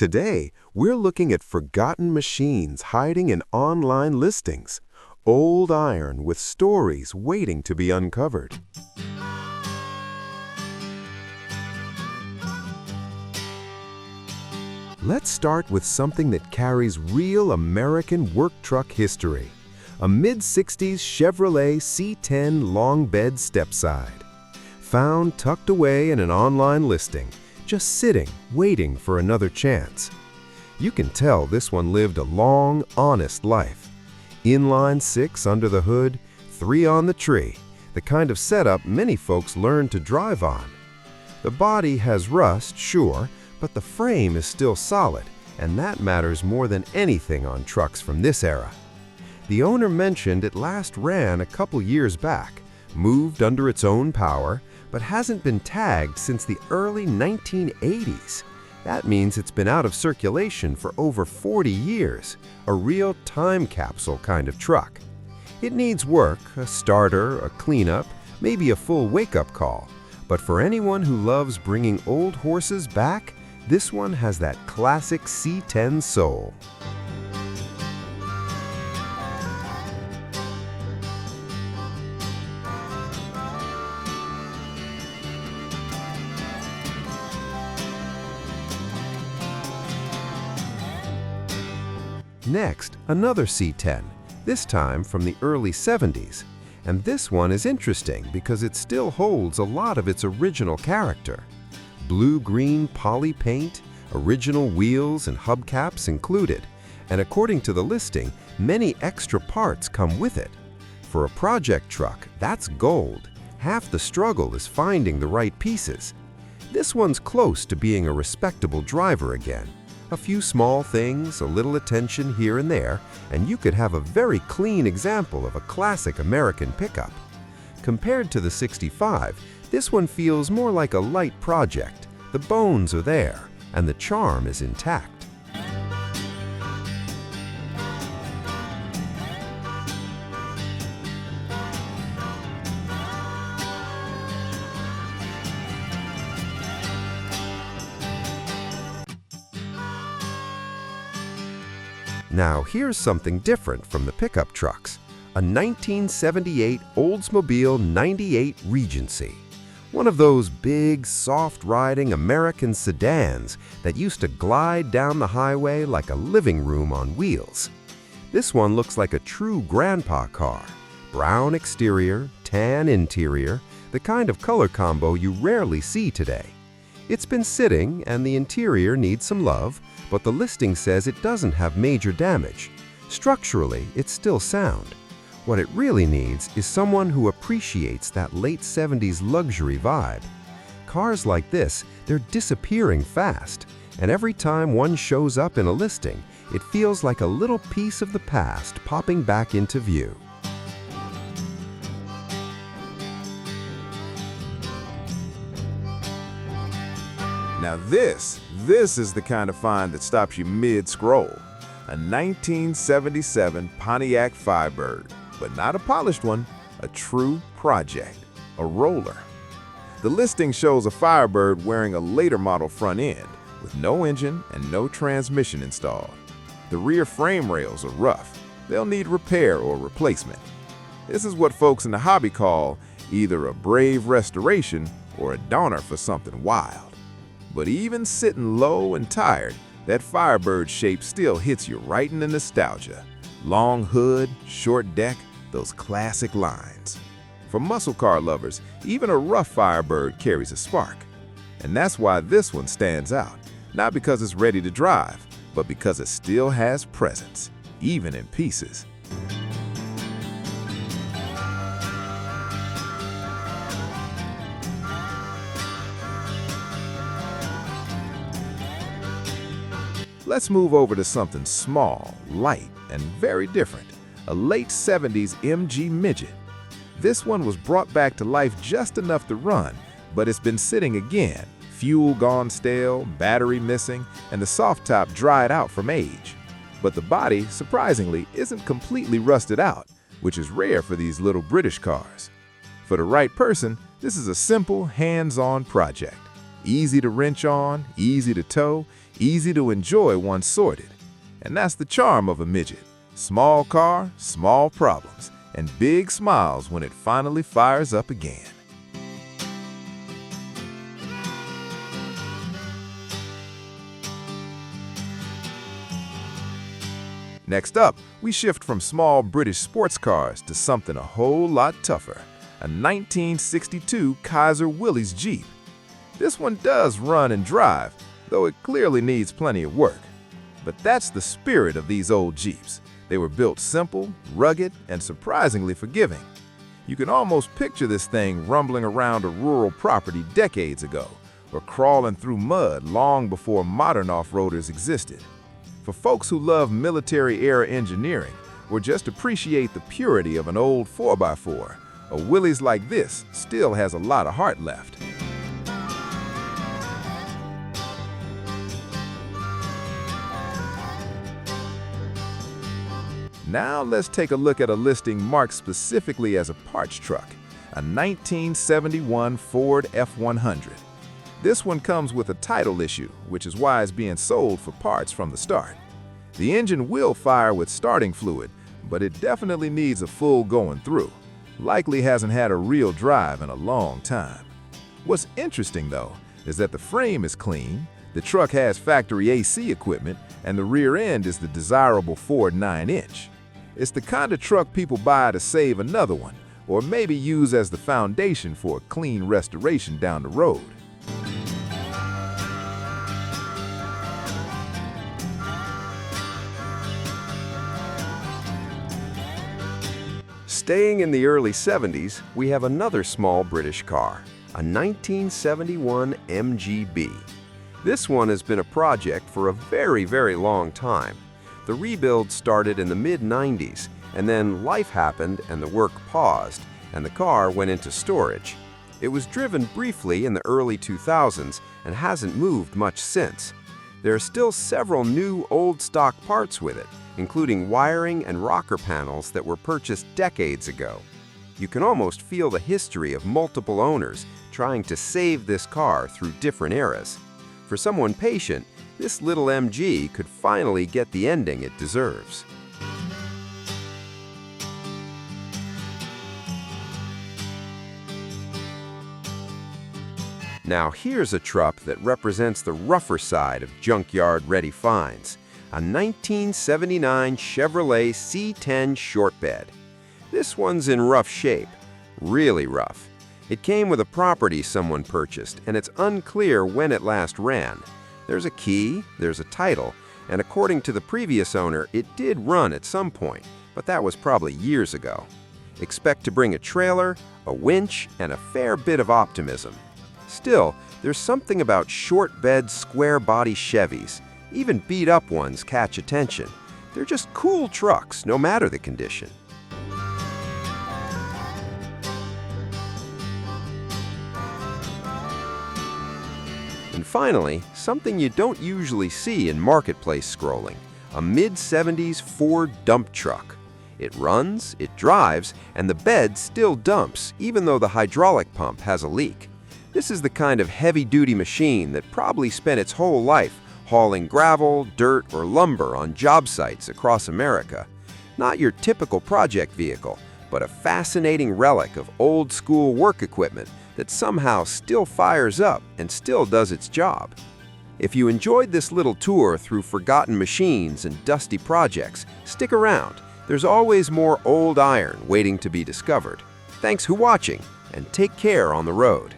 Today, we're looking at forgotten machines hiding in online listings. Old iron with stories waiting to be uncovered. Let's start with something that carries real American work truck history. A mid-60s Chevrolet C10 long bed stepside. Found tucked away in an online listing, just sitting, waiting for another chance. You can tell this one lived a long, honest life. Inline 6 under the hood, 3 on the tree, the kind of setup many folks learn to drive on. The body has rust, sure, but the frame is still solid, and that matters more than anything on trucks from this era. The owner mentioned it last ran a couple years back, moved under its own power, but hasn't been tagged since the early 1980s. That means it's been out of circulation for over 40 years, a real time capsule kind of truck. It needs work, a starter, a cleanup, maybe a full wake-up call. But for anyone who loves bringing old horses back, this one has that classic C10 soul. Next, another C10, this time from the early 70s. And this one is interesting because it still holds a lot of its original character. Blue-green poly paint, original wheels and hubcaps included, and according to the listing, many extra parts come with it. For a project truck, that's gold. Half the struggle is finding the right pieces. This one's close to being a respectable driver again. A few small things, a little attention here and there, and you could have a very clean example of a classic American pickup. Compared to the 65, this one feels more like a light project. The bones are there, and the charm is intact. Now here's something different from the pickup trucks. A 1978 Oldsmobile 98 Regency. One of those big, soft-riding American sedans that used to glide down the highway like a living room on wheels. This one looks like a true grandpa car. Brown exterior, tan interior, the kind of color combo you rarely see today. It's been sitting and the interior needs some love, but the listing says it doesn't have major damage. Structurally, it's still sound. What it really needs is someone who appreciates that late 70s luxury vibe. Cars like this, they're disappearing fast, and every time one shows up in a listing, it feels like a little piece of the past popping back into view. Now this is the kind of find that stops you mid-scroll. A 1977 Pontiac Firebird, but not a polished one, a true project, a roller. The listing shows a Firebird wearing a later model front end, with no engine and no transmission installed. The rear frame rails are rough. They'll need repair or replacement. This is what folks in the hobby call either a brave restoration or a donner for something wild. But even sitting low and tired, that Firebird shape still hits you right in the nostalgia. Long hood, short deck, those classic lines. For muscle car lovers, even a rough Firebird carries a spark. And that's why this one stands out, not because it's ready to drive, but because it still has presence, even in pieces. Let's move over to something small, light, and very different. A late 70s MG Midget. This one was brought back to life just enough to run, but it's been sitting again. Fuel gone stale, battery missing, and the soft top dried out from age. But the body, surprisingly, isn't completely rusted out, which is rare for these little British cars. For the right person, this is a simple, hands-on project. Easy to wrench on, easy to tow, easy to enjoy once sorted. And that's the charm of a Midget. Small car, small problems, and big smiles when it finally fires up again. Next up, we shift from small British sports cars to something a whole lot tougher, a 1962 Kaiser Willys Jeep. This one does run and drive, though it clearly needs plenty of work. But that's the spirit of these old Jeeps. They were built simple, rugged, and surprisingly forgiving. You can almost picture this thing rumbling around a rural property decades ago, or crawling through mud long before modern off-roaders existed. For folks who love military-era engineering or just appreciate the purity of an old 4x4, a Willys like this still has a lot of heart left. Now let's take a look at a listing marked specifically as a parts truck, a 1971 Ford F100. This one comes with a title issue, which is why it's being sold for parts from the start. The engine will fire with starting fluid, but it definitely needs a full going through. Likely hasn't had a real drive in a long time. What's interesting though, is that the frame is clean, the truck has factory AC equipment, and the rear end is the desirable Ford 9-inch. It's the kind of truck people buy to save another one, or maybe use as the foundation for a clean restoration down the road. Staying in the early 70s, we have another small British car, a 1971 MG. This one has been a project for a very long time. The rebuild started in the mid-90s, and then life happened and the work paused, and the car went into storage. It was driven briefly in the early 2000s and hasn't moved much since. There are still several new old stock parts with it, including wiring and rocker panels that were purchased decades ago. You can almost feel the history of multiple owners trying to save this car through different eras. For someone patient, this little MG could finally get the ending it deserves. Now here's a truck that represents the rougher side of junkyard-ready finds, a 1979 Chevrolet C10 shortbed. This one's in rough shape, really rough. It came with a property someone purchased, and it's unclear when it last ran. There's a key, there's a title, and according to the previous owner, it did run at some point, but that was probably years ago. Expect to bring a trailer, a winch, and a fair bit of optimism. Still, there's something about short-bed, square-body Chevys. Even beat-up ones catch attention. They're just cool trucks, no matter the condition. And finally, something you don't usually see in marketplace scrolling, a mid-70s Ford dump truck. It runs, it drives, and the bed still dumps, even though the hydraulic pump has a leak. This is the kind of heavy-duty machine that probably spent its whole life hauling gravel, dirt, or lumber on job sites across America. Not your typical project vehicle, but a fascinating relic of old-school work equipment that somehow still fires up and still does its job. If you enjoyed this little tour through forgotten machines and dusty projects, stick around. There's always more old iron waiting to be discovered. Thanks for watching, and take care on the road.